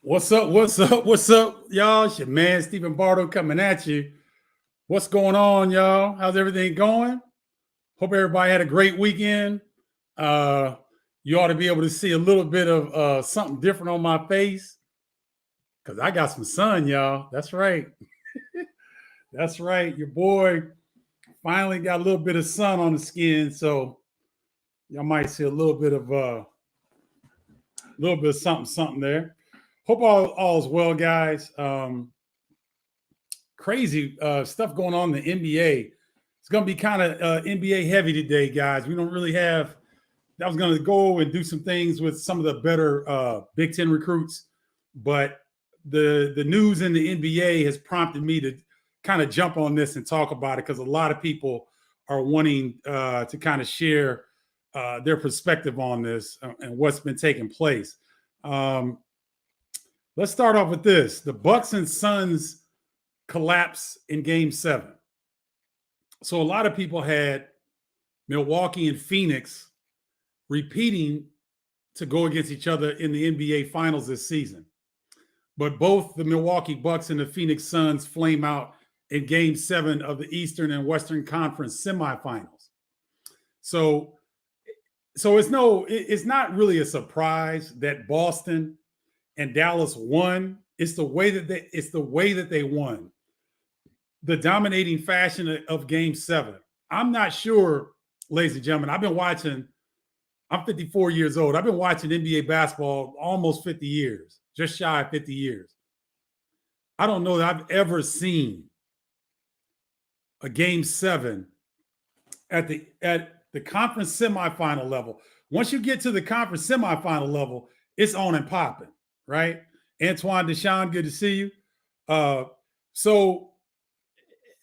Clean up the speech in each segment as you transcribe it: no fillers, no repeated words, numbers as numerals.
What's up? What's up? What's up, y'all? It's your man, Stephen Bardo, coming at you. What's going on, y'all? How's everything going? Hope everybody had a great weekend. Uh, you ought to be able to see a little bit of something different on my face because I got some sun, y'all. That's right. That's right. Your boy finally got a little bit of sun on the skin, so y'all might see a little bit of something there. Hope all is well, guys. Crazy stuff going on in the NBA. It's going to be kind of NBA heavy today, guys. We don't really have. I was going to go and do some things with some of the better Big Ten recruits, but the news in the NBA has prompted me to kind of jump on this and talk about it because a lot of people are wanting to kind of share their perspective on this and what's been taking place. Let's start off with this. The Bucks and Suns collapse in Game 7. So a lot of people had Milwaukee and Phoenix repeating to go against each other in the NBA Finals this season. But both the Milwaukee Bucks and the Pheonix Suns flame out in Game 7 of the Eastern and Western Conference semifinals. So it's not really a surprise that Boston and Dallas won. It's the way that they won. The dominating fashion of Game 7. I'm not sure, ladies and gentlemen. I'm 54 years old. I've been watching NBA basketball almost 50 years, just shy of 50 years. I don't know that I've ever seen a Game 7 at the conference semifinal level. Once you get to the conference semifinal level, it's on and popping, right? Antoine Deshawn, good to see you. So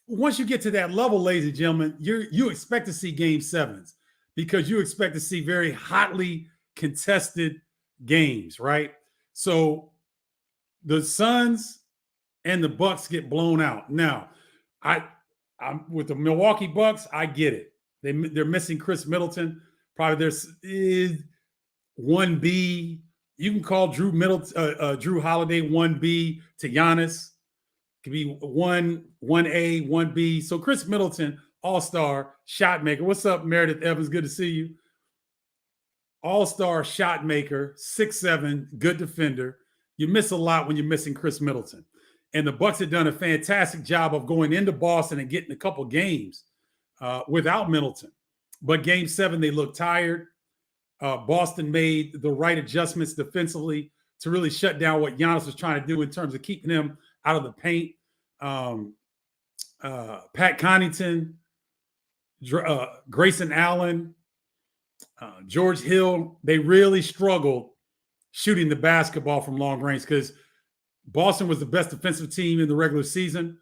once you get to that level, ladies and gentlemen, you expect to see Game 7s because you expect to see very hotly contested games, right? So the Suns and the Bucks get blown out. Now, I'm with the Milwaukee Bucks. I get it. They're missing Chris Middleton. Probably there's 1B. You can call Drew Holiday 1B to Giannis. Could be 1A, 1B. So Chris Middleton, all-star shot maker. What's up, Meredith Evans? Good to see you. All-star shot maker, 6'7", good defender. You miss a lot when you're missing Chris Middleton. And the Bucks had done a fantastic job of going into Boston and getting a couple games without Middleton. But Game 7, they looked tired. Boston made the right adjustments defensively to really shut down what Giannis was trying to do in terms of keeping him out of the paint. Pat Connaughton, Grayson Allen, George Hill, they really struggled shooting the basketball from long range because Boston was the best defensive team in the regular season.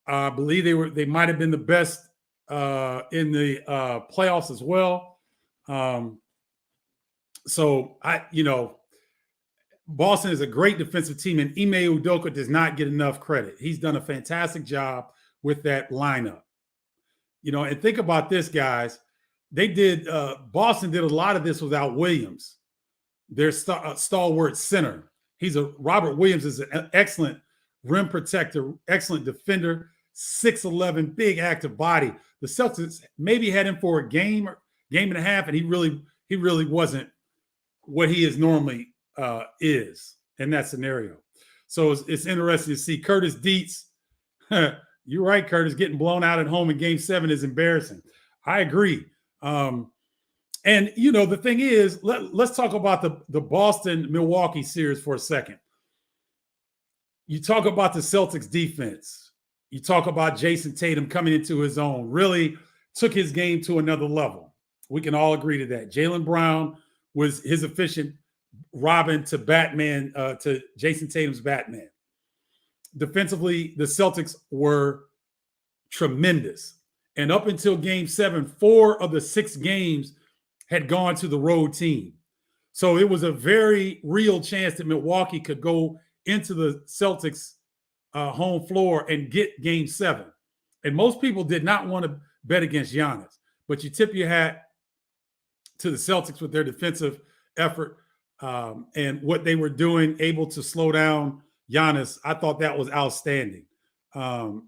I believe they might have been the best in the playoffs as well. Boston is a great defensive team, and Ime Udoka does not get enough credit. He's done a fantastic job with that lineup. And think about this, guys. Boston did a lot of this without Williams, their stalwart center. Robert Williams is an excellent rim protector, excellent defender, 6'11", big active body. The Celtics maybe had him for a game and a half, and he really wasn't what he is normally is in that scenario. So it's interesting to see Curtis Dietz. You're right, Curtis, getting blown out at home in Game 7 is embarrassing. I agree. And the thing is, let's talk about the Boston-Milwaukee series for a second. You talk about the Celtics defense. You talk about Jason Tatum coming into his own, really took his game to another level. We can all agree to that. Jaylen Brown was his efficient Robin to Batman, to Jason Tatum's Batman. Defensively, the Celtics were tremendous. And up until Game 7, 4 of the 6 games had gone to the road team. So it was a very real chance that Milwaukee could go into the Celtics' home floor and get Game 7. And most people did not want to bet against Giannis. But you tip your hat to the Celtics with their defensive effort. And what they were doing, able to slow down Giannis, I thought that was outstanding. Chuck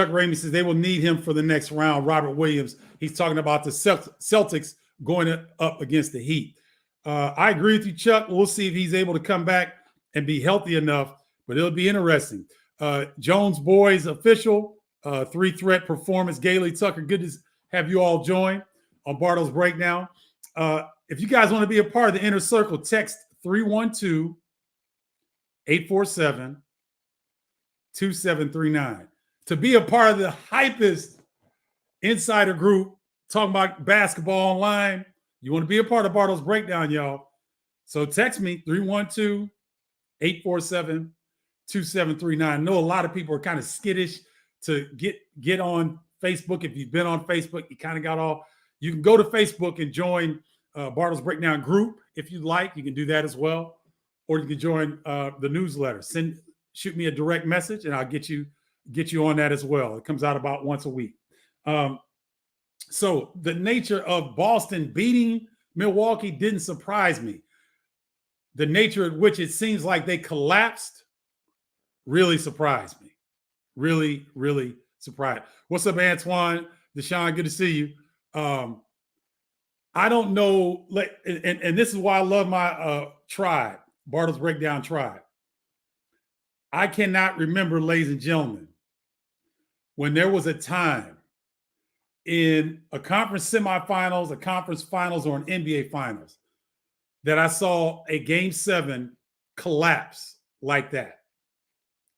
Ramey says they will need him for the next round. Robert Williams, he's talking about the Celtics going up against the Heat. I agree with you, Chuck. We'll see if he's able to come back and be healthy enough, but it'll be interesting. Jones Boys official, 3-threat performance. Gailey Tucker, good to have you all join on Bardo's Breakdown. If you guys want to be a part of the inner circle, text 312-847-2739 to be a part of the hypest insider group talking about basketball online. You want to be a part of Bardo's Breakdown, y'all. So text me 312-847-2739. I know a lot of people are kind of skittish to get on Facebook. If you've been on Facebook, you kind of got all. You can go to Facebook and join Bardo's Breakdown group if you'd like. You can do that as well, or you can join the newsletter. Shoot me a direct message, and I'll get you on that as well. It comes out about once a week. So the nature of Boston beating Milwaukee didn't surprise me. The nature at which it seems like they collapsed really surprised me. Really, really surprised. What's up, Antoine? Deshaun, good to see you. I don't know, and this is why I love my tribe, Bardo's Breakdown tribe. I cannot remember, ladies and gentlemen, when there was a time in a conference semifinals, a conference finals, or an NBA finals that I saw a Game 7 collapse like that.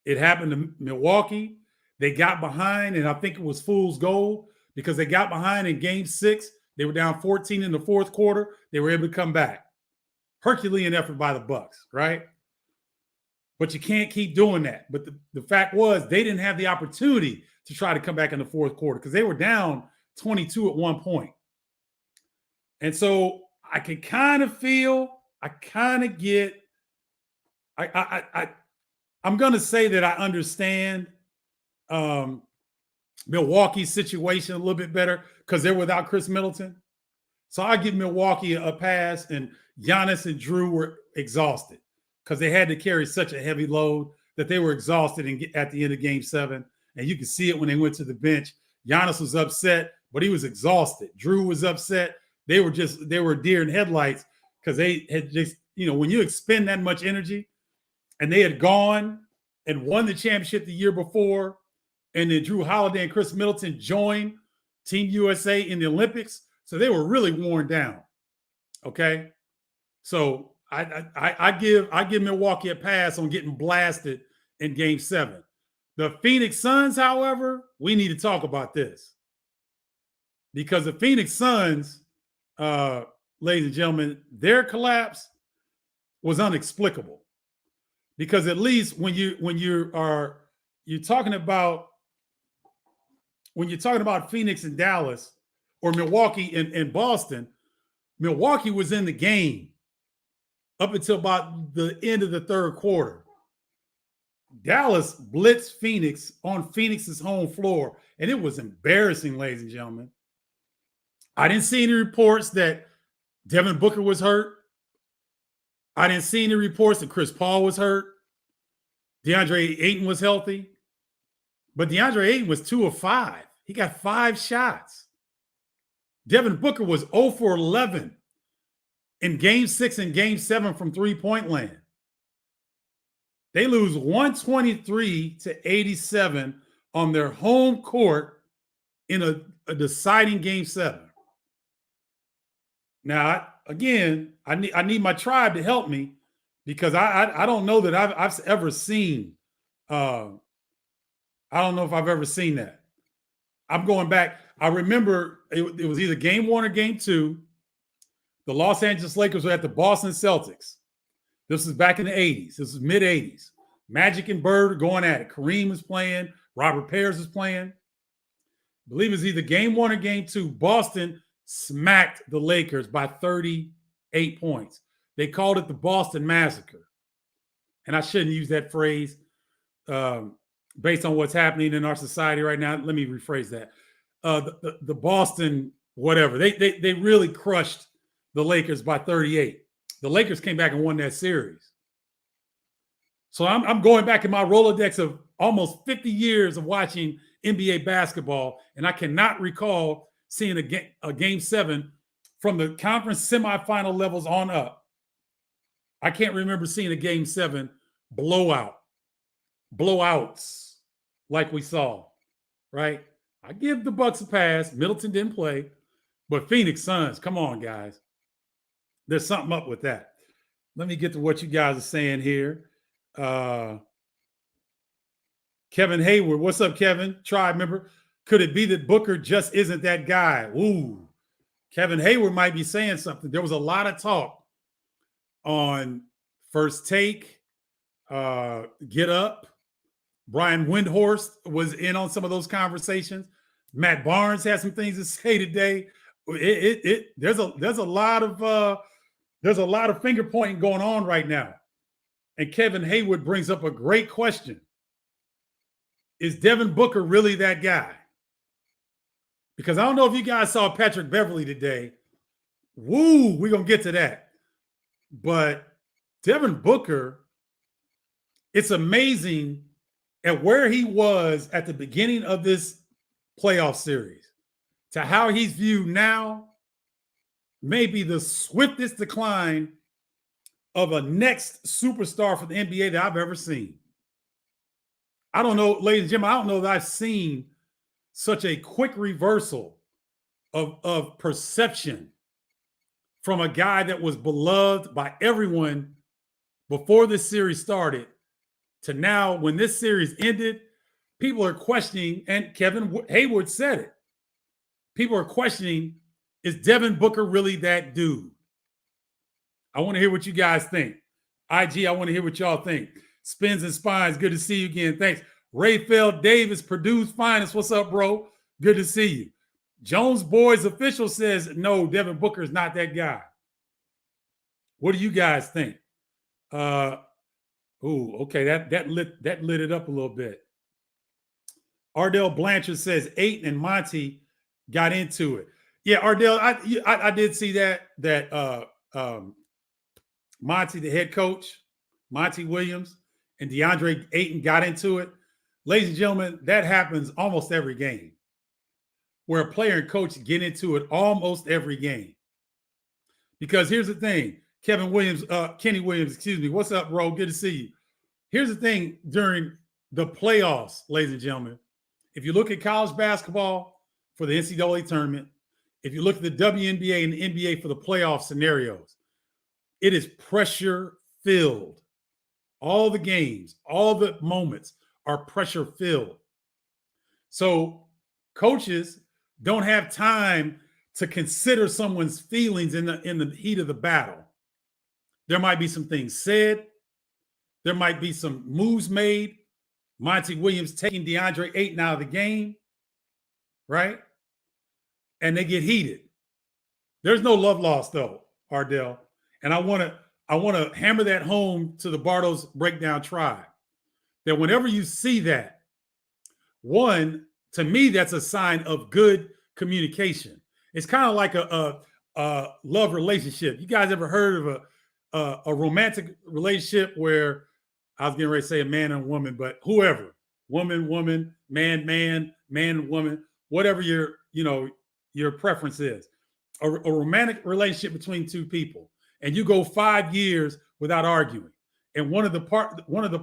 It happened to Milwaukee. They got behind, and I think it was fool's gold because they got behind in Game 6. They were down 14 in the fourth quarter. They were able to come back. Herculean effort by the Bucks, right? But you can't keep doing that. But the fact was they didn't have the opportunity to try to come back in the fourth quarter because they were down 22 at one point. And so I can kind of feel, I kind of get, I'm going to say that I understand Milwaukee's situation a little bit better because they're without Chris Middleton. So I give Milwaukee a pass, and Giannis and Drew were exhausted because they had to carry such a heavy load that they were exhausted at the end of Game 7. And you could see it when they went to the bench. Giannis was upset, but he was exhausted. Drew was upset. They were deer in headlights because they had just, when you expend that much energy, and they had gone and won the championship the year before, and then Drew Holiday and Chris Middleton joined Team USA in the Olympics. So they were really worn down. Okay. So I give Milwaukee a pass on getting blasted in Game 7. The Pheonix Suns, however, we need to talk about this. Because the Pheonix Suns, ladies and gentlemen, their collapse was inexplicable. Because at least when you're talking about Phoenix and Dallas, or Milwaukee and Boston, Milwaukee was in the game up until about the end of the third quarter. Dallas blitzed Phoenix on Phoenix's home floor, and it was embarrassing, ladies and gentlemen. I didn't see any reports that Devin Booker was hurt. I didn't see any reports that Chris Paul was hurt. DeAndre Ayton was healthy. But DeAndre Ayton was 2 of 5. He got 5 shots. Devin Booker was 0 for 11 in Game 6 and Game 7 from three-point land. They lose 123-87 on their home court in a deciding Game 7. Now, again, I need my tribe to help me because I don't know that I've ever seen. I don't know if I've ever seen that. I'm going back. I remember it was either Game 1 or Game 2. The Los Angeles Lakers were at the Boston Celtics. This is back in the 80s. This is mid-80s. Magic and Bird are going at it. Kareem was playing. Robert Parrish was playing. I believe it was either Game 1 or Game 2. Boston smacked the Lakers by 38 points. They called it the Boston Massacre. And I shouldn't use that phrase based on what's happening in our society right now. Let me rephrase that. The Boston whatever. They really crushed the Lakers by 38. The Lakers came back and won that series. So I'm going back in my Rolodex of almost 50 years of watching NBA basketball, and I cannot recall seeing a game 7 from the conference semifinal levels on up. I can't remember seeing a game 7 blowouts like we saw, right? I give the Bucks a pass. Middleton didn't play, but Pheonix Suns, come on, guys. There's something up with that. Let me get to what you guys are saying here. Kevin Hayward, what's up, Kevin? Tribe member. Could it be that Booker just isn't that guy? Ooh, Kevin Hayward might be saying something. There was a lot of talk on First Take, Get Up. Brian Windhorst was in on some of those conversations. Matt Barnes had some things to say today. There's a lot of finger pointing going on right now. And Kevin Hayward brings up a great question. Is Devin Booker really that guy? Because I don't know if you guys saw Patrick Beverley today. Woo, we're going to get to that. But Devin Booker, it's amazing at where he was at the beginning of this playoff series to how he's viewed now, maybe the swiftest decline of a next superstar for the NBA that I've ever seen. I don't know, ladies and gentlemen, I don't know that I've seen such a quick reversal of perception from a guy that was beloved by everyone before this series started to now when this series ended, people are questioning, and Kevin Hayward said it, people are questioning, is Devin Booker really that dude? I want to hear what you guys think. IG, I want to hear what y'all think. Spins and Spines, good to see you again. Thanks. Rayfeld Davis, Purdue's finest. What's up, bro? Good to see you. Jones Boys official says, no, Devin Booker is not that guy. What do you guys think? Okay, that lit it up a little bit. Ardell Blanchard says Ayton and Monty got into it. Yeah, Ardell, I did see that Monty, the head coach, Monty Williams, and DeAndre Ayton got into it. Ladies and gentlemen, that happens almost every game where a player and coach get into it almost every game. Because here's the thing, Kenny Williams, excuse me. What's up, bro? Good to see you. Here's the thing during the playoffs, ladies and gentlemen. If you look at college basketball for the NCAA tournament, if you look at the WNBA and the NBA for the playoff scenarios, it is pressure-filled. All the games, all the moments are pressure-filled. So coaches don't have time to consider someone's feelings in the heat of the battle. There might be some things said. There might be some moves made. Monty Williams taking DeAndre Ayton out of the game, right? And they get heated. There's no love lost, though, Ardell. And I want to hammer that home to the Bardo's Breakdown tribe, that whenever you see that, one, to me, that's a sign of good communication. It's kind of like a love relationship. You guys ever heard of a romantic relationship where, I was getting ready to say a man and a woman, but whoever, woman, man, woman, whatever your preference is, a romantic relationship between two people, and you go 5 years without arguing, and one of the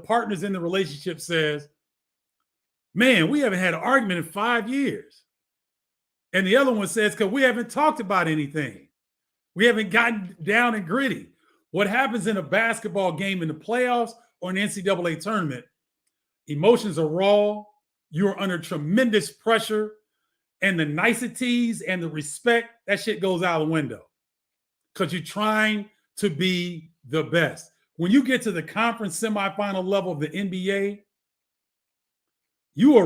partners in the relationship says, man, we haven't had an argument in 5 years. And the other one says, because we haven't talked about anything. We haven't gotten down and gritty. What happens in a basketball game in the playoffs or an NCAA tournament, emotions are raw. You're under tremendous pressure. And the niceties and the respect, that shit goes out the window. Because you're trying to be the best. When you get to the conference semifinal level of the NBA, you're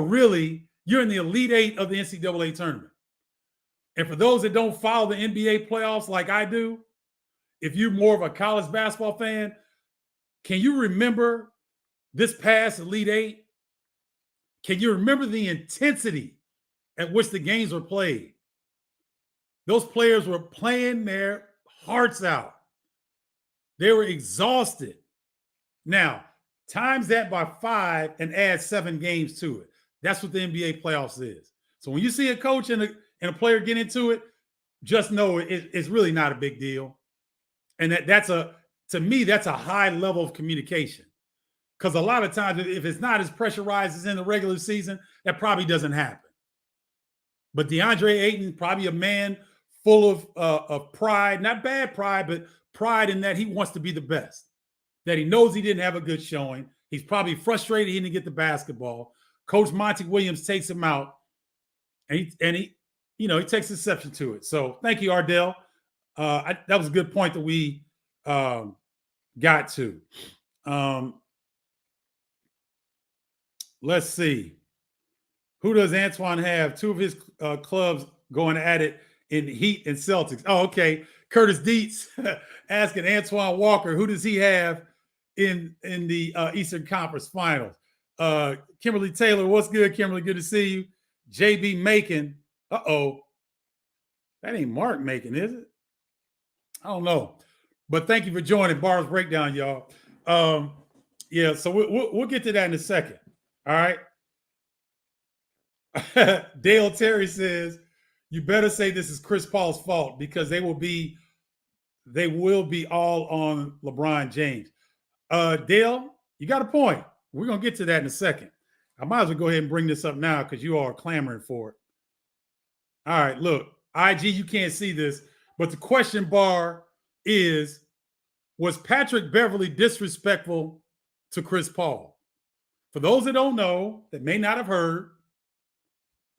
in the Elite Eight of the NCAA tournament. And for those that don't follow the NBA playoffs like I do, if you're more of a college basketball fan, can you remember this past Elite Eight? Can you remember the intensity at which the games were played? Those players were playing their hearts out. They were exhausted. Now, times that by 5 and add 7 games to it. That's what the NBA playoffs is. So when you see a coach and a player get into it, just know it's really not a big deal. And to me, that's a high level of communication. Because a lot of times, if it's not as pressurized as in the regular season, that probably doesn't happen. But DeAndre Ayton, probably a man full of pride, not bad pride, but pride in that he wants to be the best, that he knows he didn't have a good showing. He's probably frustrated he didn't get the basketball. Coach Monty Williams takes him out, and he takes exception to it. So thank you, Ardell. That was a good point that we got to. Let's see. Who does Antoine have? 2 of his clubs going at it in Heat and Celtics. Oh, okay. Curtis Dietz asking Antoine Walker, who does he have in the Eastern Conference Finals? Kimberly Taylor, what's good, Kimberly? Good to see you. JB Macon. Uh-oh. That ain't Mark Macon, is it? I don't know. But thank you for joining Bar's Breakdown, y'all. Yeah, so we'll get to that in a second. All right. Dale Terry says, you better say this is Chris Paul's fault because they will be all on LeBron James. Dale, you got a point. We're going to get to that in a second. I might as well go ahead and bring this up now because you all are clamoring for it. All right, look, IG, you can't see this, but the question bar is, was Patrick Beverley disrespectful to Chris Paul? For those that don't know, that may not have heard,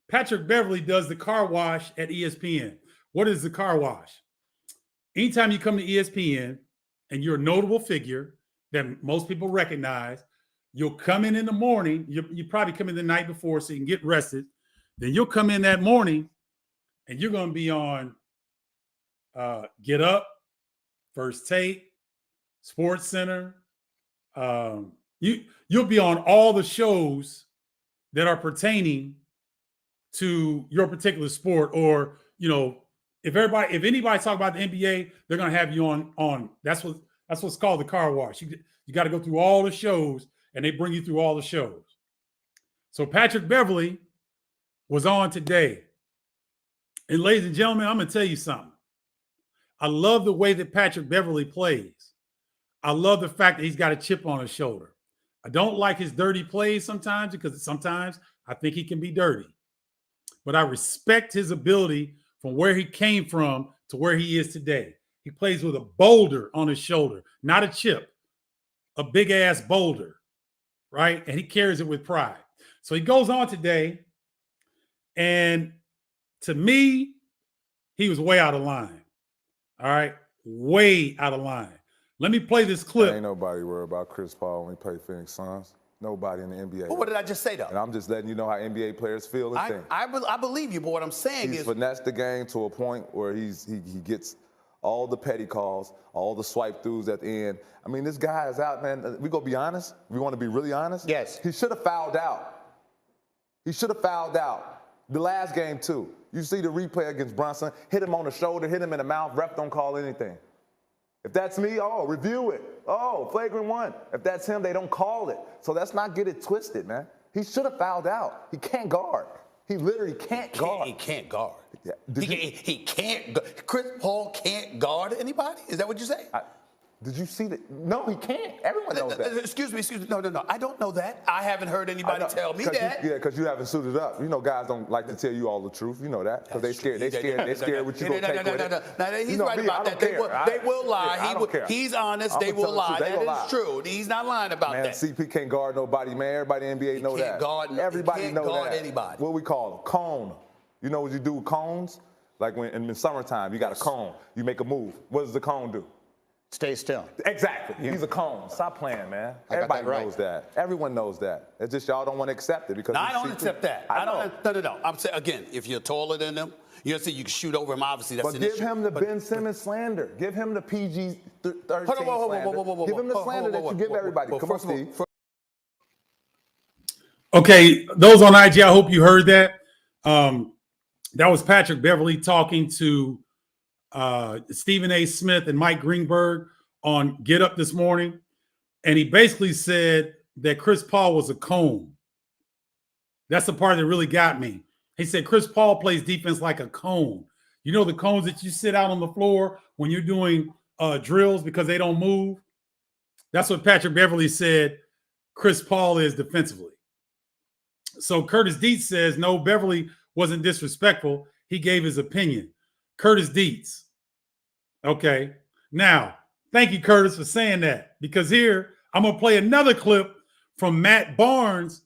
Patrick Beverley does the car wash at ESPN. What is the car wash? Anytime you come to ESPN and you're a notable figure that most people recognize, you'll come in the morning. You probably come in the night before so you can get rested. Then you'll come in that morning and you're going to be on Get Up, First Take, Sports Center. You'll be on all the shows that are pertaining to your particular sport, or if anybody's talking about the NBA, they're gonna have you on. That's what's called the car wash. You got to go through all the shows, and they bring you through all the shows. So Patrick Beverley was on today, and ladies and gentlemen, I'm gonna tell you something. I love the way that Patrick Beverley plays. I love the fact that he's got a chip on his shoulder. I don't like his dirty plays sometimes because sometimes I think he can be dirty. But I respect his ability from where he came from to where he is today. He plays with a boulder on his shoulder, not a chip, a big-ass boulder, right? And he carries it with pride. So he goes on today, and to me, he was way out of line, all right? Way out of line. Let me play this clip. Ain't nobody worried about Chris Paul when he played Pheonix Suns. Nobody in the NBA. Well, what did I just say, though? And I'm just letting you know how NBA players feel and think. I believe you, but what I'm saying he's is... finessed the game to a point where he gets all the petty calls, all the swipe throughs at the end. I mean, this guy is out, man. We gonna be honest? We want to be really honest? Yes. He should have fouled out. He should have fouled out. The last game, too. You see the replay against Brunson, hit him on the shoulder, hit him in the mouth, ref don't call anything. If that's me, review it. Flagrant 1. If that's him, they don't call it. So let's not get it twisted, man. He should have fouled out. He can't guard. He literally can't guard. He can't guard. Yeah. He can't. Chris Paul can't guard anybody? Is that what you say? Did you see that? No, he can't. Everyone knows that. Excuse me. No. I don't know that. I haven't heard anybody tell me that. Because you haven't suited up. You know, guys don't like to tell you all the truth. You know that. Because they scared. They scared what you going to take with it. No, he's right about that. They will lie. He's honest. They will lie. That is true. He's not lying about that. CP can't guard nobody, man. Everybody in the NBA know that. Everybody know that. Can't guard anybody. What we call them? Cone. You know what you do with cones? Like when in the summertime, you got a cone. You make a move. What does the cone do? Stay still. Exactly. Yeah. He's a cone. Stop playing, man. Everybody knows that. Everyone knows that. It's just y'all don't want to accept it because. No, I don't accept that. No. I'm saying again, if you're taller than them, you can shoot over him. Obviously, that's an issue. But give him the Ben Simmons slander. Give him the PG 13 slander. Give him the slander that you give everybody. Come on, Steve. Okay, those on IG, I hope you heard that. That was Patrick Beverley talking to Stephen A. Smith and Mike Greenberg on Get Up this morning, and he basically said that Chris Paul was a cone. That's the part that really got me. He said Chris Paul plays defense like a cone. You know the cones that you sit out on the floor when you're doing drills because they don't move? That's what Patrick Beverley said Chris Paul is defensively. So Curtis Dietz says, no, Beverley wasn't disrespectful. He gave his opinion. Curtis Dietz. Okay. Now, thank you, Curtis, for saying that, because here I'm going to play another clip from Matt Barnes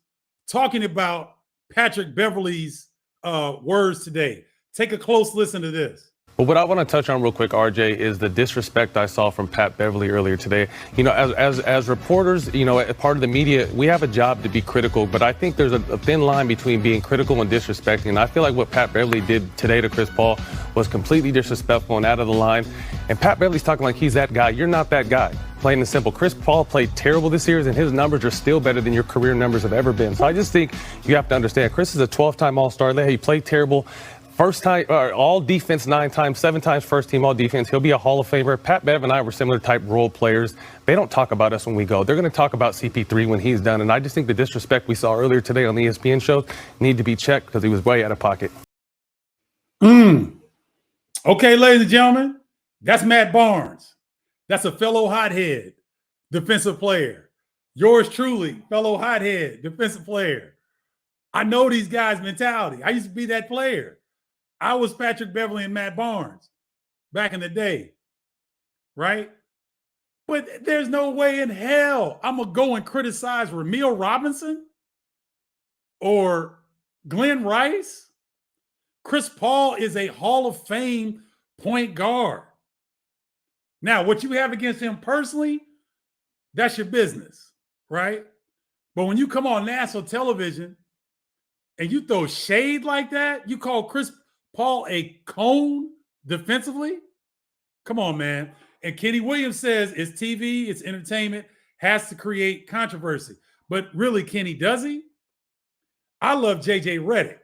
talking about Patrick Beverley's words today. Take a close listen to this. But what I want to touch on real quick, RJ, is the disrespect I saw from Pat Beverley earlier today. You know, as reporters, you know, as part of the media, we have a job to be critical, but I think there's a thin line between being critical and disrespecting. And I feel like what Pat Beverley did today to Chris Paul was completely disrespectful and out of the line. And Pat Beverley's talking like he's that guy. You're not that guy. Plain and simple. Chris Paul played terrible this year, and his numbers are still better than your career numbers have ever been. So I just think you have to understand, Chris is a 12-time All-Star. He played terrible. First time, all defense 9 times, 7 times first team all defense. He'll be a Hall of Famer. Pat Bev and I were similar type role players. They don't talk about us when we go. They're going to talk about CP3 when he's done. And I just think the disrespect we saw earlier today on the ESPN show need to be checked because he was way out of pocket. Okay, ladies and gentlemen, that's Matt Barnes. That's a fellow hothead defensive player. Yours truly, fellow hothead defensive player. I know these guys' mentality. I used to be that player. I was Patrick Beverley and Matt Barnes back in the day, right? But there's no way in hell I'm going to go and criticize Ramil Robinson or Glenn Rice. Chris Paul is a Hall of Fame point guard. Now, what you have against him personally, that's your business, right? But when you come on national television and you throw shade like that, you call Chris Paul a cone defensively? Come on, man. And Kenny Williams says it's TV, it's entertainment, has to create controversy. But really, Kenny, does he? I love JJ Redick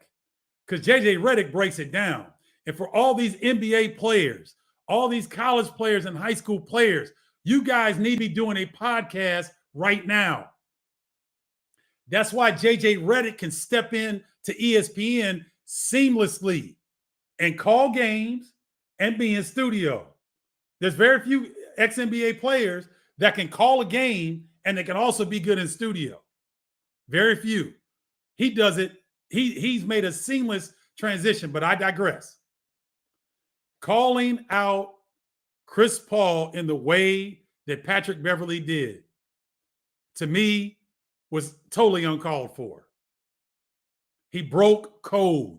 because JJ Redick breaks it down. And for all these NBA players, all these college players and high school players, you guys need to be doing a podcast right now. That's why JJ Redick can step in to ESPN seamlessly and call games and be in studio. There's very few ex-NBA players that can call a game and they can also be good in studio. Very few. He does it. He's made a seamless transition, but I digress. Calling out Chris Paul in the way that Patrick Beverley did, to me, was totally uncalled for. He broke code.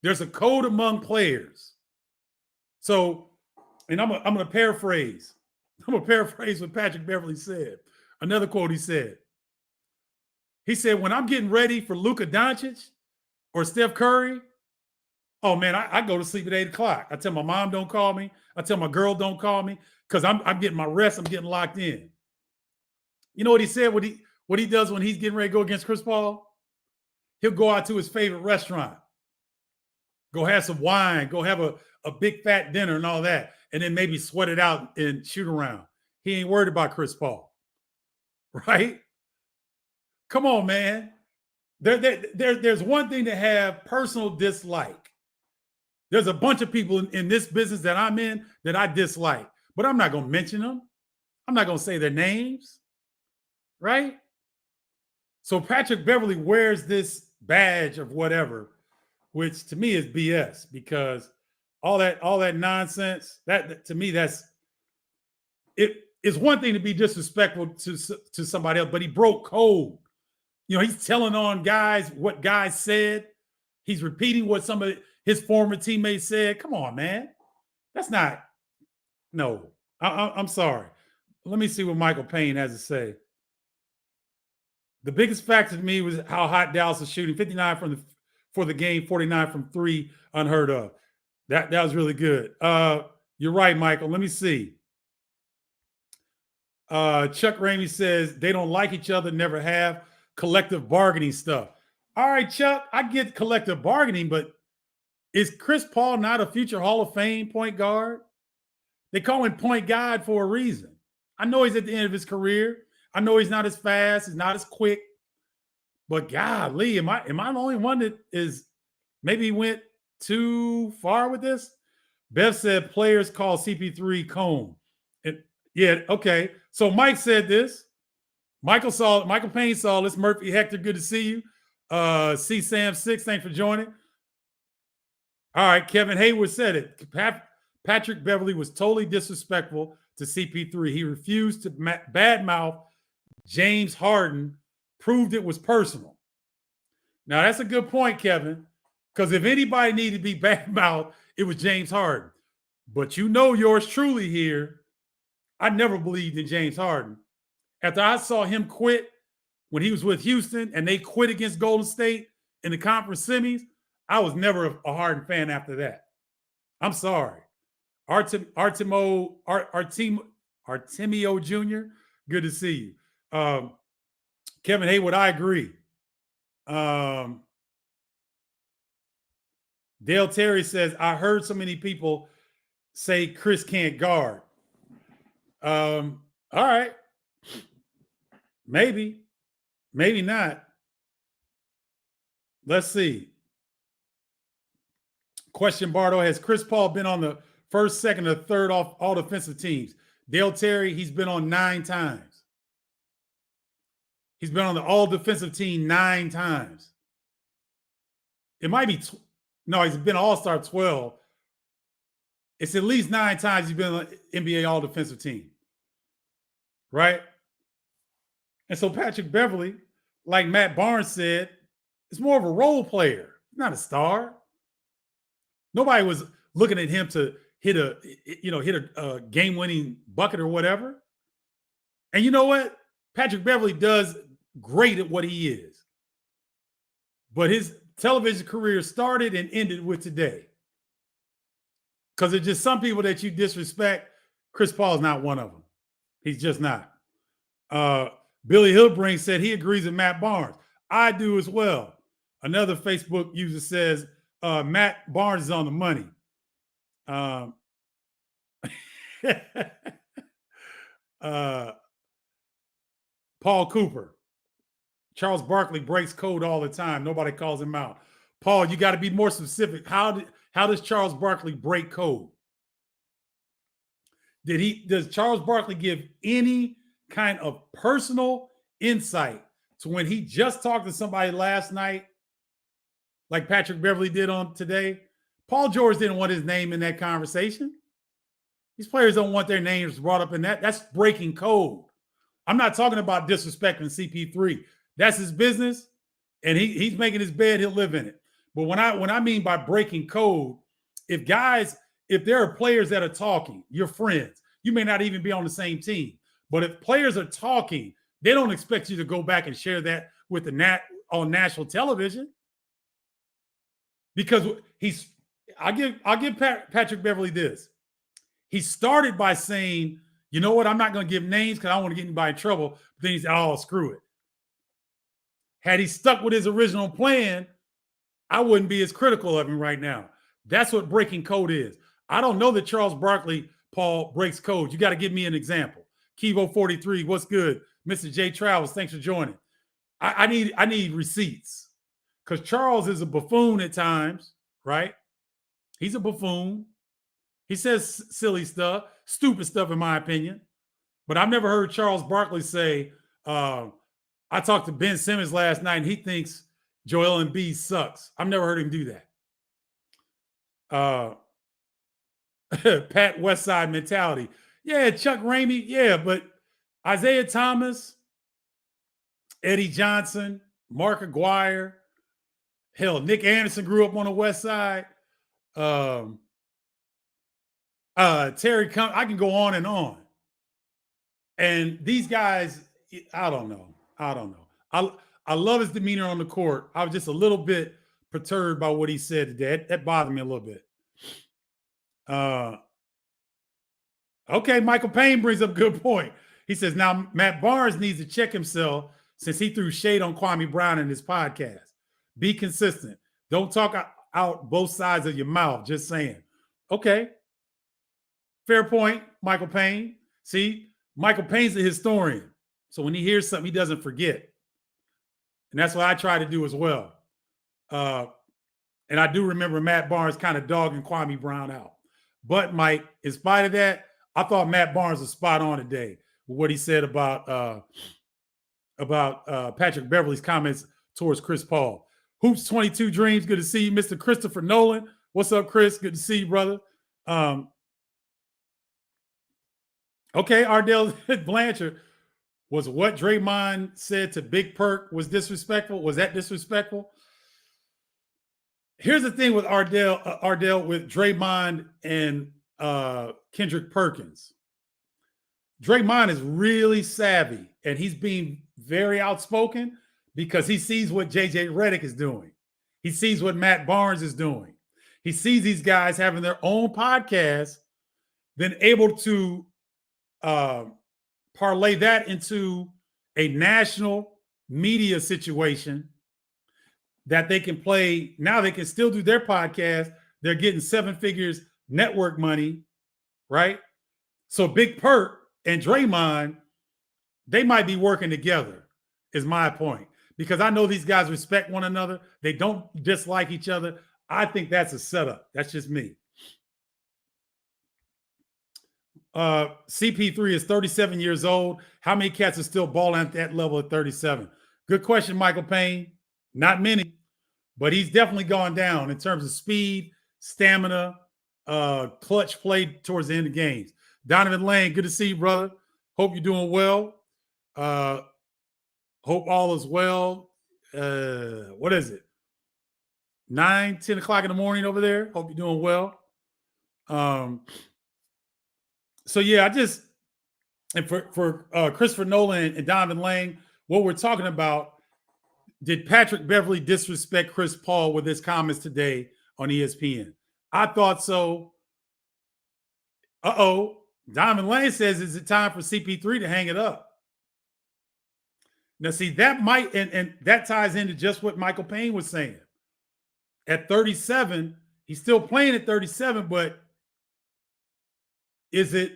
There's a code among players. So, and I'm going to paraphrase. I'm going to paraphrase what Patrick Beverley said. Another quote he said. He said, when I'm getting ready for Luka Doncic or Steph Curry, oh, man, I go to sleep at 8 o'clock. I tell my mom don't call me. I tell my girl don't call me because I'm getting my rest. I'm getting locked in. You know what he said? What he does when he's getting ready to go against Chris Paul? He'll go out to his favorite restaurant. Go have some wine. Go have a big fat dinner and all that. And then maybe sweat it out and shoot around. He ain't worried about Chris Paul. Right? Come on, man. There's one thing to have personal dislike. There's a bunch of people in this business that I'm in that I dislike. But I'm not going to mention them. I'm not going to say their names. Right? So Patrick Beverley wears this badge of whatever, which to me is BS, because all that nonsense, that to me, that's it. It's one thing to be disrespectful to somebody else, but he broke code. You know, he's telling on guys what guys said. He's repeating what some of his former teammates said. Come on, man. That's not, no. I'm sorry. Let me see what Michael Payne has to say. The biggest factor to me was how hot Dallas was shooting. 59 for the game, 49 from 3, unheard of. That was really good. You're right, Michael. Let me see. Chuck Ramey says they don't like each other, never have. Collective bargaining stuff. All right, Chuck, I get collective bargaining, but is Chris Paul not a future Hall of Fame point guard? They call him point guard for a reason. I know he's at the end of his career. I know he's not as fast, he's not as quick. But golly, am I the only one that is maybe went too far with this? Bev said players call CP3 cone. Yeah, okay. So Mike said this. Michael Payne saw this. Murphy Hector, good to see you. C Sam 6, thanks for joining. All right, Kevin Hayward said it. Patrick Beverley was totally disrespectful to CP3. He refused to badmouth James Harden, proved it was personal. Now, that's a good point, Kevin, because if anybody needed to be badmouthed, it was James Harden. But you know yours truly here, I never believed in James Harden. After I saw him quit when he was with Houston and they quit against Golden State in the conference semis, I was never a Harden fan after that. I'm sorry. Artemio Jr., good to see you. Kevin Hayward, I agree. Dale Terry says, I heard so many people say Chris can't guard. All right. Maybe not. Let's see. Question, Bardo, has Chris Paul been on the first, second, or third off all defensive teams? Dale Terry, he's been on 9 times. He's been on the all defensive team 9 times. It might be, no, he's been all-star 12. It's at least 9 times he's been on the NBA all defensive team. Right? And so Patrick Beverley, like Matt Barnes said, is more of a role player, not a star. Nobody was looking at him to hit a game-winning bucket or whatever. And you know what? Patrick Beverley does great at what he is. But his television career started and ended with today. Because there's just some people that you disrespect. Chris Paul is not one of them. He's just not. Billy Hillbring said he agrees with Matt Barnes. I do as well. Another Facebook user says Matt Barnes is on the money. Paul Cooper. Charles Barkley breaks code all the time. Nobody calls him out. Paul, you got to be more specific. How does Charles Barkley break code? Does Charles Barkley give any kind of personal insight to when he just talked to somebody last night, like Patrick Beverley did on today? Paul George didn't want his name in that conversation. These players don't want their names brought up in that. That's breaking code. I'm not talking about disrespecting CP3. That's his business, and he's making his bed, he'll live in it. But when I mean by breaking code, if there are players that are talking, you're friends. You may not even be on the same team. But if players are talking, they don't expect you to go back and share that with on national television. Because I'll give Patrick Beverley this. He started by saying, you know what, I'm not going to give names because I don't want to get anybody in trouble. But then he said, oh, screw it. Had he stuck with his original plan, I wouldn't be as critical of him right now. That's what breaking code is. I don't know that Charles Barkley, Paul, breaks code. You got to give me an example. Kivo 43, what's good? Mr. J Travels, thanks for joining. I need receipts because Charles is a buffoon at times, right? He's a buffoon. He says silly stuff, stupid stuff, in my opinion. But I've never heard Charles Barkley say, I talked to Ben Simmons last night and he thinks Joel Embiid sucks. I've never heard him do that. Pat Westside mentality. Yeah, Chuck Ramey. Yeah, but Isaiah Thomas, Eddie Johnson, Mark Aguirre, hell, Nick Anderson grew up on the West Side. Terry, I can go on and on. And these guys, I don't know. I love his demeanor on the court. I was just a little bit perturbed by what he said today. That bothered me a little bit. Okay, Michael Payne brings up a good point. He says, now Matt Barnes needs to check himself since he threw shade on Kwame Brown in his podcast. Be consistent. Don't talk out both sides of your mouth. Just saying. Okay. Fair point, Michael Payne. See, Michael Payne's a historian. So when he hears something, he doesn't forget. And that's what I try to do as well. And I do remember Matt Barnes kind of dogging Kwame Brown out. But, Mike, in spite of that, I thought Matt Barnes was spot on today with what he said about Patrick Beverley's comments towards Chris Paul. Hoops 22 Dreams, good to see you. Mr. Christopher Nolan, what's up, Chris? Good to see you, brother. Okay, Ardell Blanchard, was what Draymond said to Big Perk was disrespectful? Was that disrespectful? Here's the thing with Ardell with Draymond and Kendrick Perkins. Draymond is really savvy, and he's being very outspoken because he sees what JJ Redick is doing. He sees what Matt Barnes is doing. He sees these guys having their own podcasts, then able to parlay that into a national media situation that they can play. Now they can still do their podcast. They're getting 7 figures network money, right? So Big Perk and Draymond, they might be working together, is my point. Because I know these guys respect one another. They don't dislike each other. I think that's a setup. That's just me. CP3 is 37 years old. How many cats are still balling at that level at 37? Good question, Michael Payne. Not many, but he's definitely gone down in terms of speed, stamina, clutch play towards the end of games. Donovan Lane, good to see you, brother. Hope you're doing well. Hope all is well. What is it? 9, 10 o'clock in the morning over there. Hope you're doing well. So yeah, and for Christopher Nolan and Donovan Lane, what we're talking about, did Patrick Beverley disrespect Chris Paul with his comments today on ESPN? I thought so. Donovan Lane says, is it time for CP3 to hang it up? Now, see, that might, and that ties into just what Michael Payne was saying. At 37, he's still playing at 37, but is it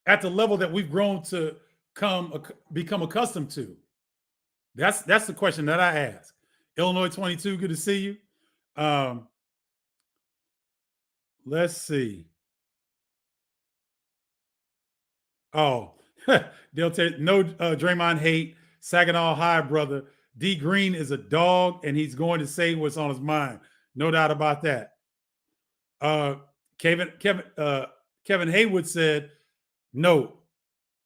at the level that we've grown to become accustomed to? That's the question that I ask. Illinois 22, good to see you. Let's see. Oh, they'll take no Draymond hate. Saginaw High, brother. D Green is a dog, and he's going to say what's on his mind. No doubt about that. Kevin Hayward said, no,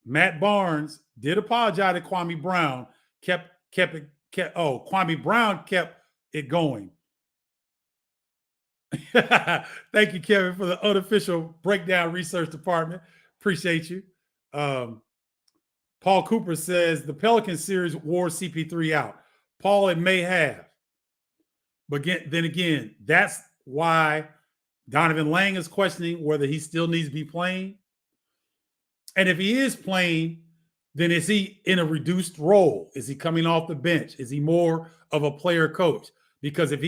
Matt Barnes did apologize to Kwame Brown. Kwame Brown kept it going. Thank you, Kevin, for the unofficial breakdown research department. Appreciate you. Paul Cooper says the Pelican series wore CP3 out. Paul, it may have. But then again, that's why Donovan Lang is questioning whether he still needs to be playing. And if he is playing, then is he in a reduced role? Is he coming off the bench? Is he more of a player coach? Because if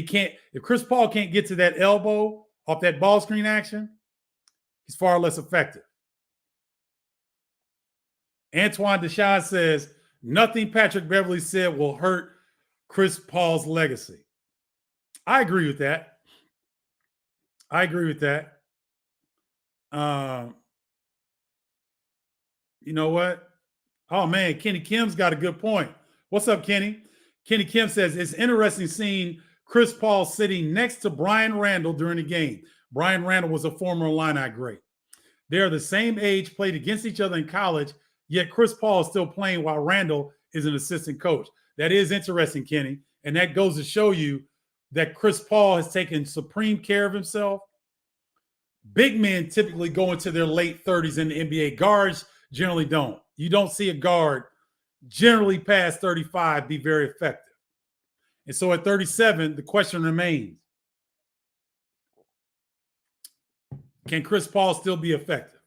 Chris Paul can't get to that elbow off that ball screen action, he's far less effective. Antoine Deshawn says, nothing Patrick Beverley said will hurt Chris Paul's legacy. I agree with that. You know what? Oh, man, Kenny Kim's got a good point. What's up, Kenny? Kenny Kim says, it's interesting seeing Chris Paul sitting next to Brian Randall during the game. Brian Randall was a former Illini great. They are the same age, played against each other in college, yet Chris Paul is still playing while Randall is an assistant coach. That is interesting, Kenny. And that goes to show you that Chris Paul has taken supreme care of himself. Big men typically go into their late 30s in the NBA. Guards generally don't. You don't see a guard generally past 35 be very effective. And so at 37, the question remains, can Chris Paul still be effective?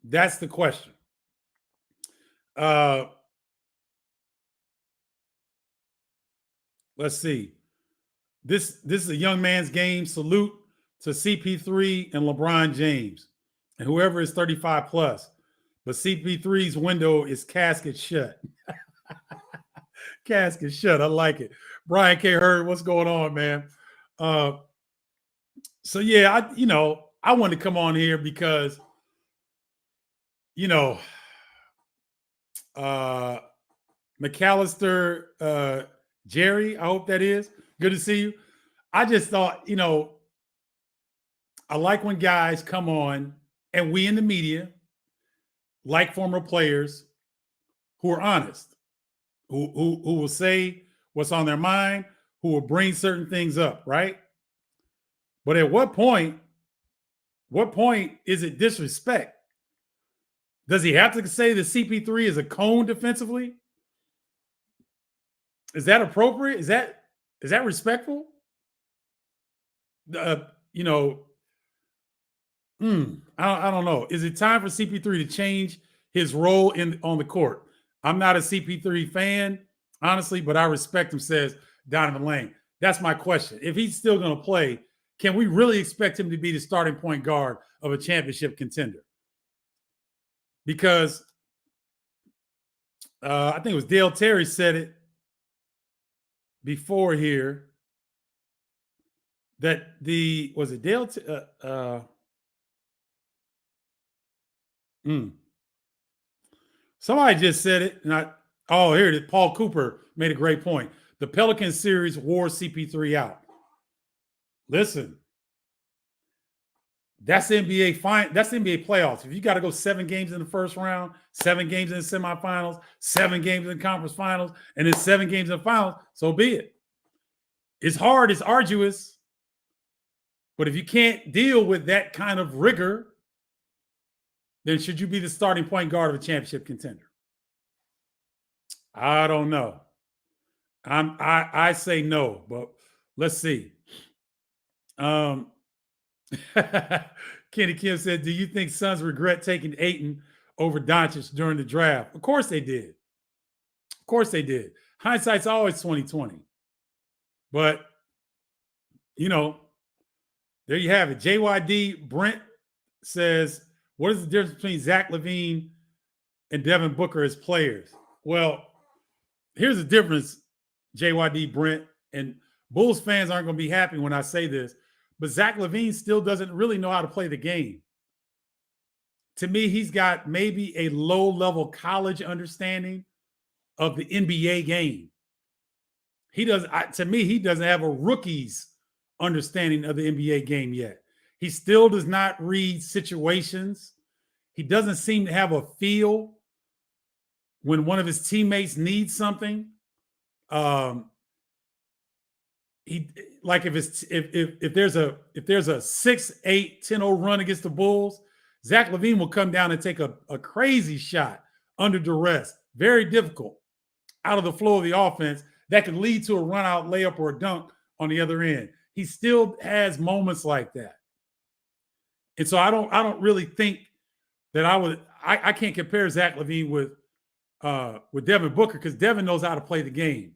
That's the question. Let's see. This is a young man's game. Salute to CP3 and LeBron James and whoever is 35 plus. But CP3's window is casket shut. Casket shut. I like it. Brian K. Hurd, what's going on, man? So yeah, I wanted to come on here because, McAllister, Jerry, I hope that is. Good to see you. I just thought, I like when guys come on, and we in the media, like former players who are honest, who will say what's on their mind, who will bring certain things up, right? But at what point is it disrespect? Does he have to say that CP3 is a cone defensively? Is that appropriate? Is that respectful? I don't know. Is it time for CP3 to change his role on the court? I'm not a CP3 fan, honestly, but I respect him, says Donovan Lane. That's my question. If he's still going to play, can we really expect him to be the starting point guard of a championship contender? Because I think it was Dale Terry said it before here that was it Dale? Somebody just said it, and here it is. Paul Cooper made a great point. The Pelican series wore CP3 out. Listen, that's NBA that's NBA playoffs. If you got to go 7 games in the first round, 7 games in the semifinals, 7 games in the conference finals, and then 7 games in the finals, so be it. It's hard, it's arduous, but if you can't deal with that kind of rigor, then should you be the starting point guard of a championship contender? I don't know. I say no, but let's see. Kenny Kim said, do you think Suns regret taking Ayton over Doncic during the draft? Of course they did. Of course they did. Hindsight's always 20/20. But, there you have it. JYD Brent says, what is the difference between Zach Levine and Devin Booker as players? Well, here's the difference, JYD Brent, and Bulls fans aren't going to be happy when I say this, but Zach Levine still doesn't really know how to play the game. To me, he's got maybe a low-level college understanding of the NBA game. To me, he doesn't have a rookie's understanding of the NBA game yet. He still does not read situations. He doesn't seem to have a feel when one of his teammates needs something. If there's a 6-8, 10-0 run against the Bulls, Zach Levine will come down and take a crazy shot under duress, very difficult, out of the flow of the offense that could lead to a run-out layup or a dunk on the other end. He still has moments like that. And so I don't really think that I can't compare Zach Levine with Devin Booker, because Devin knows how to play the game.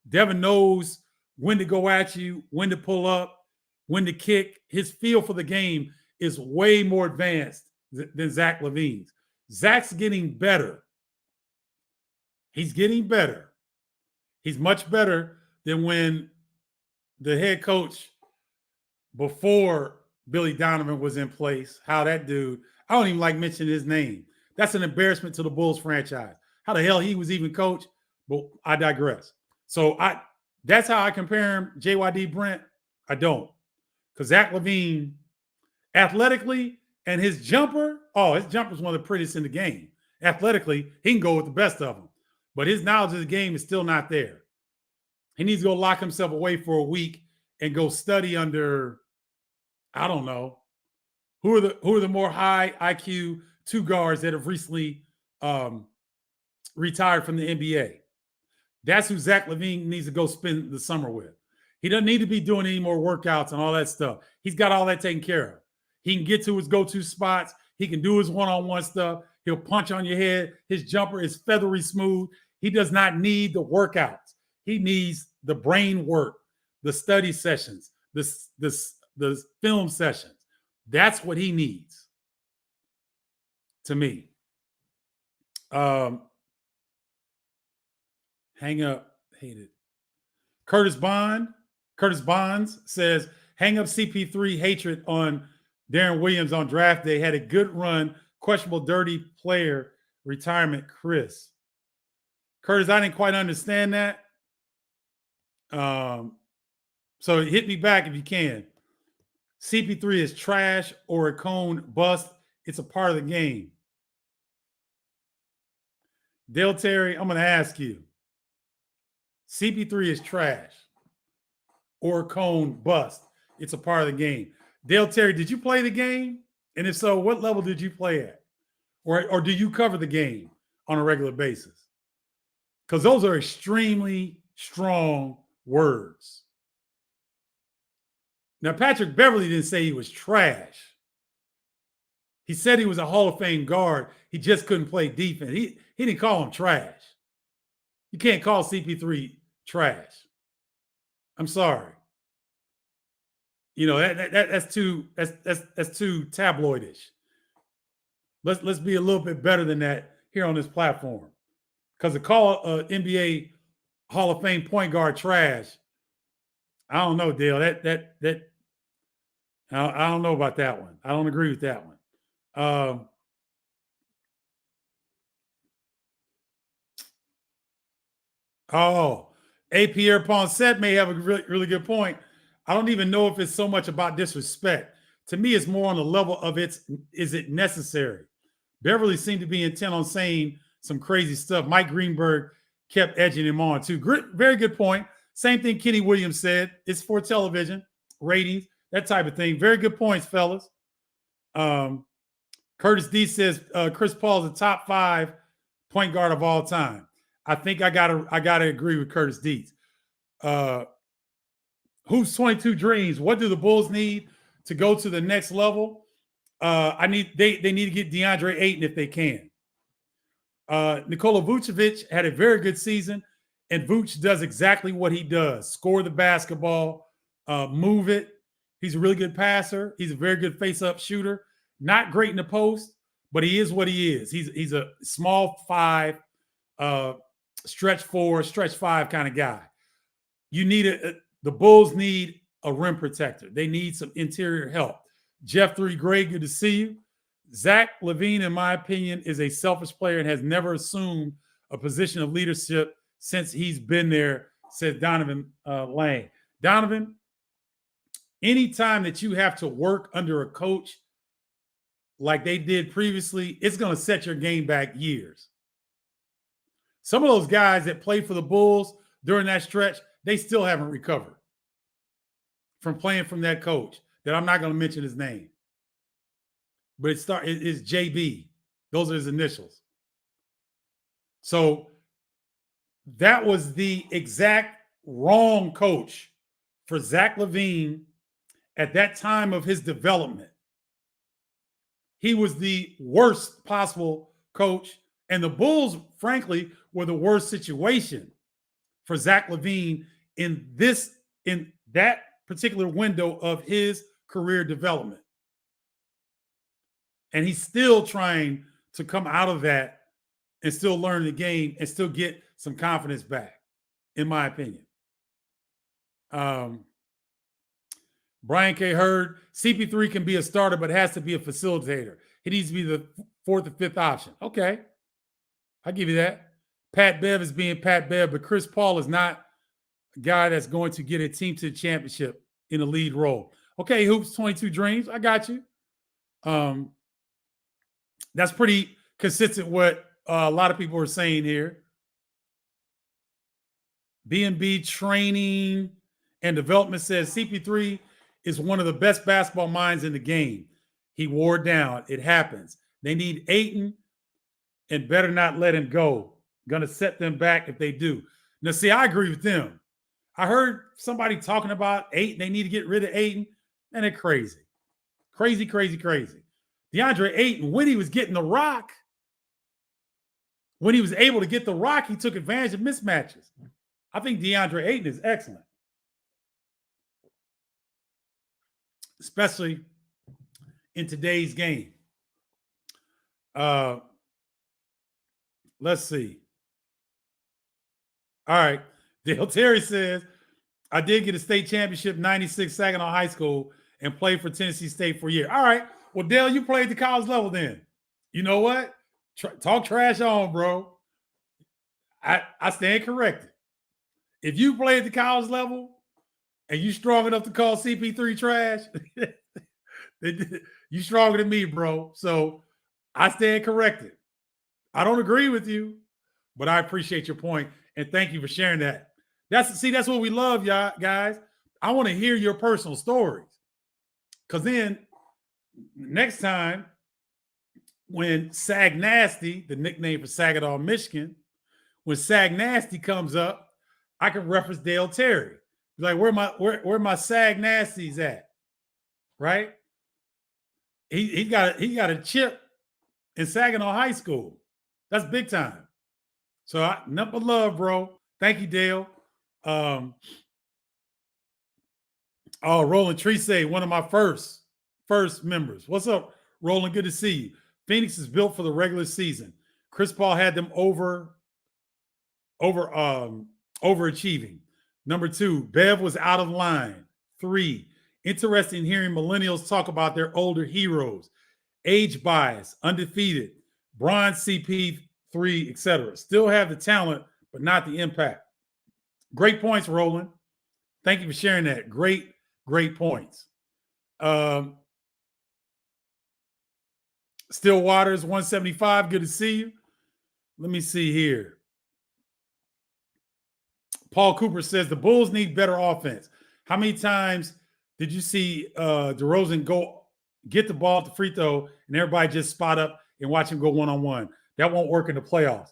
Devin knows when to go at you, when to pull up, when to kick. His feel for the game is way more advanced than Zach Levine's. Zach's getting better. He's getting better. He's much better than when the head coach before Billy Donovan was in place. How that dude, I don't even like mentioning his name. That's an embarrassment to the Bulls franchise. How the hell he was even coach, but I digress. So that's how I compare him, JYD Brent. I don't. Because Zach Levine, athletically, and his jumper's one of the prettiest in the game. Athletically, he can go with the best of them. But his knowledge of the game is still not there. He needs to go lock himself away for a week and go study under, I don't know, who are the more high IQ two guards that have recently retired from the NBA. That's who Zach Levine needs to go spend the summer with. He doesn't need to be doing any more workouts and all that stuff. He's got all that taken care of. He can get to his go-to spots. He can do his one-on-one stuff. He'll punch on your head. His jumper is feathery smooth. He does not need the workouts. He needs the brain work, the study sessions, the film sessions. That's what he needs, to me. Hang up. Hate it. Curtis Bonds says, hang up CP3 hatred on Darren Williams on draft day. Had a good run. Questionable dirty player retirement, Chris. Curtis, I didn't quite understand that. So hit me back if you can. CP3 is trash or a cone bust. It's a part of the game. Dale Terry, I'm going to ask you. CP3 is trash or a cone bust. It's a part of the game. Dale Terry, did you play the game? And if so, what level did you play at? Or do you cover the game on a regular basis? Because those are extremely strong words. Now, Patrick Beverly didn't say he was trash. He said he was a Hall of Fame guard. He just couldn't play defense. He didn't call him trash. You can't call CP3 trash. I'm sorry. You know, that's too tabloidish. Let's be a little bit better than that here on this platform. Because to call NBA Hall of Fame point guard trash, I don't know, Dale. I don't know about that one. I don't agree with that one. A. Pierre Ponset may have a really good point. I don't even know if it's so much about disrespect. To me, it's more on the level of is it necessary? Beverly seemed to be intent on saying some crazy stuff. Mike Greenberg kept edging him on too. Very good point. Same thing Kenny Williams said. It's for television, ratings, that type of thing. Very good points, fellas. Curtis D says Chris Paul is the top 5 point guard of all time. I think I gotta agree with Curtis D. Who's 22 Dreams? What do the Bulls need to go to the next level? They need to get DeAndre Ayton if they can. Nicola Buchovich had a very good season, and Vooch does exactly what he does: score the basketball, move it. He's a really good passer. He's a very good face-up shooter. Not great in the post, but he is what he is. He's a small 5, stretch 4, stretch 5 kind of guy. You need the Bulls need a rim protector. They need some interior help. Jeff 3 Gray, good to see you. Zach Levine, in my opinion, is a selfish player and has never assumed a position of leadership since he's been there, said Donovan Lang. Donovan, anytime that you have to work under a coach like they did previously, it's going to set your game back years. Some of those guys that played for the Bulls during that stretch, they still haven't recovered from playing from that coach that I'm not going to mention his name. But it's JB. Those are his initials. So that was the exact wrong coach for Zach Levine at that time of his development. He was the worst possible coach, and the Bulls, frankly, were the worst situation for Zach Levine in that particular window of his career development. And he's still trying to come out of that and still learn the game and still get some confidence back, in my opinion. Brian K. Hurd, CP3 can be a starter, but has to be a facilitator. He needs to be the 4th or 5th option. Okay. I'll give you that. Pat Bev is being Pat Bev, but Chris Paul is not a guy that's going to get a team to the championship in a lead role. Okay, Hoops 22 Dreams. I got you. That's pretty consistent what a lot of people are saying here. B&B Training and Development says CP3 is one of the best basketball minds in the game. He wore down. It happens. They need Ayton and better not let him go. Going to set them back if they do. Now, see, I agree with them. I heard somebody talking about Ayton. They need to get rid of Ayton. And they're crazy. Crazy. DeAndre Ayton, when he was getting the rock, when he was able to get the rock, he took advantage of mismatches. I think DeAndre Ayton is excellent. Especially in today's game. Let's see. All right. Dale Terry says, I did get a state championship 96 Saginaw High School and played for Tennessee State for a year. All right. Well, Dale, you played the college level then. You know what? Talk trash on, bro. I stand corrected. If you played the college level and you strong enough to call CP3 trash, you stronger than me, bro. So I stand corrected. I don't agree with you, but I appreciate your point, and thank you for sharing that. That's what we love, y'all guys. I want to hear your personal stories, because then next time when Sag Nasty, the nickname for Saginaw, Michigan, when Sag Nasty comes up, I can reference Dale Terry. Like, where my Sag Nasties at, right? He got a chip in Saginaw High School. That's big time. So nothing but love, bro. Thank you, Dale. Roland Treese, one of my first members. What's up, Roland? Good to see you. Pheonix is built for the regular season. Chris Paul had them overachieving. Number 2, Bev was out of line. 3, interesting hearing millennials talk about their older heroes. Age bias, undefeated, bronze CP3, etc. Still have the talent, but not the impact. Great points, Roland. Thank you for sharing that. Great points. Still Waters 175. Good to see you. Let me see here. Paul Cooper says the Bulls need better offense. How many times did you see DeRozan get the ball at the free throw and everybody just spot up and watch him go one-on-one? That won't work in the playoffs.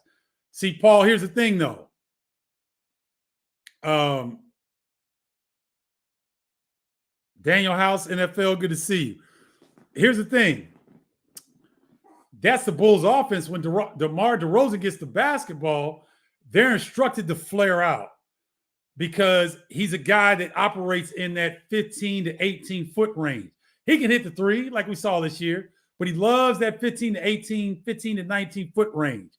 See, Paul, here's the thing, though. Daniel House, NFL, good to see you. Here's the thing. That's the Bulls' offense. When DeMar DeRozan gets the basketball, they're instructed to flare out because he's a guy that operates in that 15 to 18-foot range. He can hit the 3 like we saw this year, but he loves that 15 to 18, 15 to 19-foot range.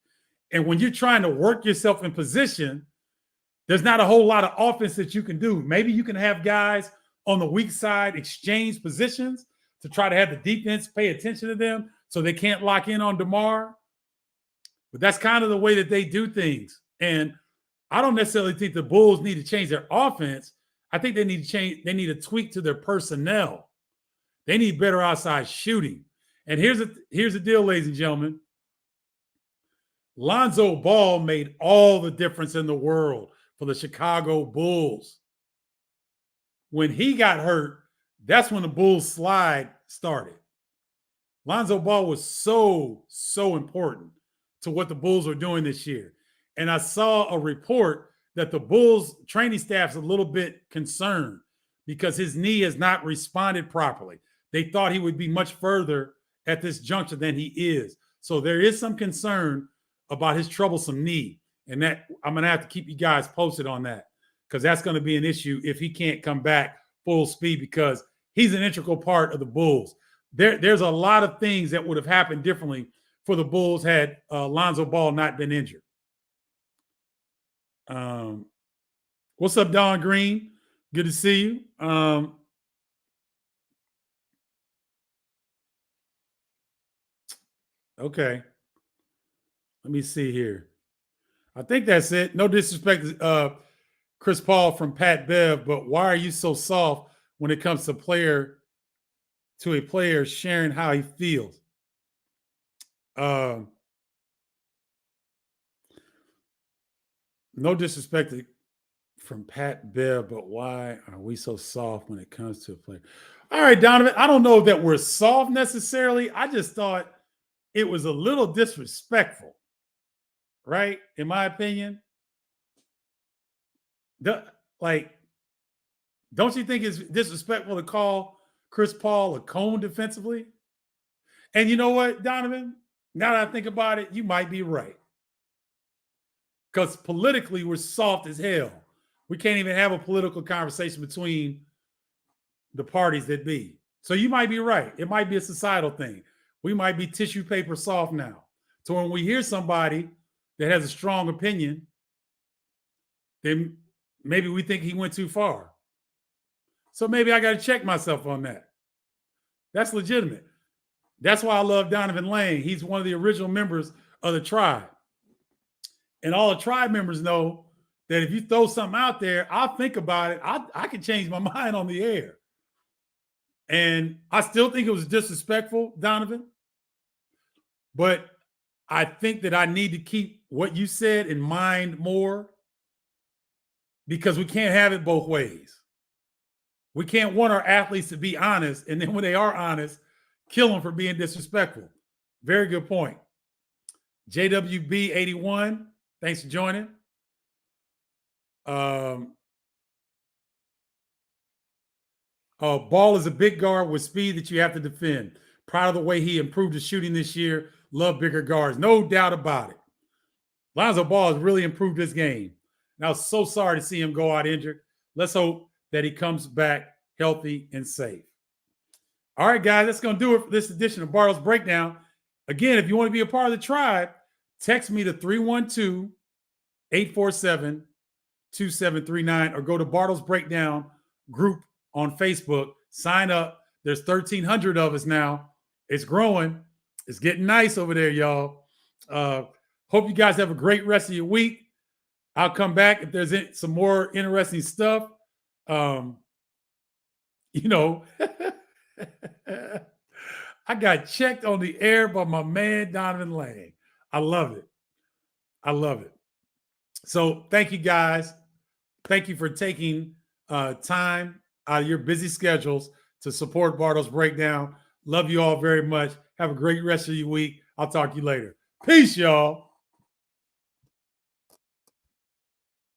And when you're trying to work yourself in position, there's not a whole lot of offense that you can do. Maybe you can have guys on the weak side exchange positions to try to have the defense pay attention to them so they can't lock in on DeMar. But that's kind of the way that they do things. And I don't necessarily think the Bulls need to change their offense. I think they need to change. They need a tweak to their personnel. They need better outside shooting. And here's the deal, ladies and gentlemen. Lonzo Ball made all the difference in the world for the Chicago Bulls. When he got hurt, that's when the Bulls slide started. Lonzo Ball was so important to what the Bulls are doing this year. And I saw a report that the Bulls training staff's a little bit concerned because his knee has not responded properly. They thought he would be much further at this juncture than he is. So there is some concern about his troublesome knee. And that I'm going to have to keep you guys posted on that because that's going to be an issue if he can't come back full speed because he's an integral part of the Bulls. There's a lot of things that would have happened differently for the Bulls had Lonzo Ball not been injured. What's up, Don Green? Good to see you. Okay. Let me see here. I think that's it. No disrespect to Chris Paul from Pat Bev, but why are you so soft when it comes to a player sharing how he feels? No disrespect from Pat Bev, but why are we so soft when it comes to a player? All right, Donovan, I don't know that we're soft necessarily. I just thought it was a little disrespectful, right? In my opinion. Don't you think it's disrespectful to call Chris Paul a cone defensively? And you know what, Donovan? Now that I think about it, you might be right. Because politically, we're soft as hell. We can't even have a political conversation between the parties that be. So you might be right. It might be a societal thing. We might be tissue paper soft now. So when we hear somebody that has a strong opinion, then maybe we think he went too far. So maybe I got to check myself on that. That's legitimate. That's why I love Donovan Lane. He's one of the original members of the tribe. And all the tribe members know that if you throw something out there, I'll think about it. I can change my mind on the air. And I still think it was disrespectful, Donovan. But I think that I need to keep what you said in mind more, because we can't have it both ways. We can't want our athletes to be honest, and then when they are honest, kill them for being disrespectful. Very good point. JWB81, thanks for joining. Ball is a big guard with speed that you have to defend. Proud of the way he improved his shooting this year. Love bigger guards. No doubt about it. Lonzo Ball has really improved his game. And I was so sorry to see him go out injured. Let's hope that he comes back healthy and safe. All right, guys, that's going to do it for this edition of Bardo's Breakdown. Again, if you want to be a part of the tribe, text me to 312-847-2739 or go to Bardo's Breakdown group on Facebook. Sign up. There's 1,300 of us now. It's growing. It's getting nice over there, y'all. Hope you guys have a great rest of your week. I'll come back if there's some more interesting stuff. I got checked on the air by my man, Donovan Lane. I love it. I love it. So thank you, guys. Thank you for taking time out of your busy schedules to support Bardo's Breakdown. Love you all very much. Have a great rest of your week. I'll talk to you later. Peace, y'all.